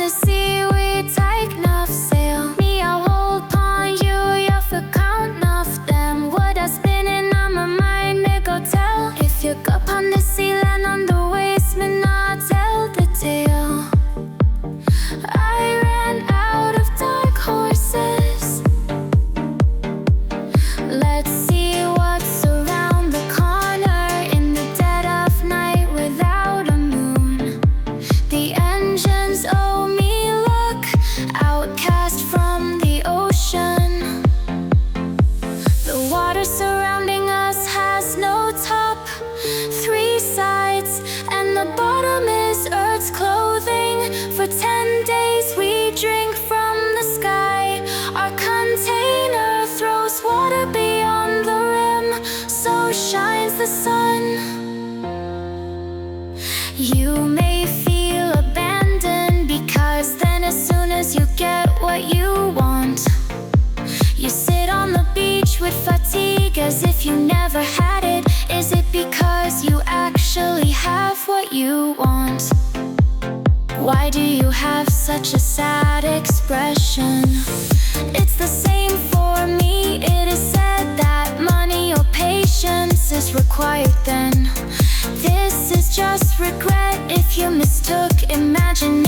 the sea, we take enough sail. Me, I hold upon you, you for count enough them. What I spinning on my mind, me go tell. If you go upon the sea, land on the waves, me not tell the tale. I ran out of dark horses. Let's see what's around the corner in the dead of night without a moon. The engines owe me luck, outcast from the ocean. The water surrounding us has no top, three sides, and the bottom is Earth's clothing. For 10 days we drink from the sky. Our container throws water beyond the rim, so shines the sun. You may feel abandoned, because then as soon as you get what you want, you sit on the beach with fatigue as if you never had it. Is it because you actually have what you want? Why do you have such a sad expression? It's the same for me. It is said that money or patience is required then. This is just regret if you mistook imagination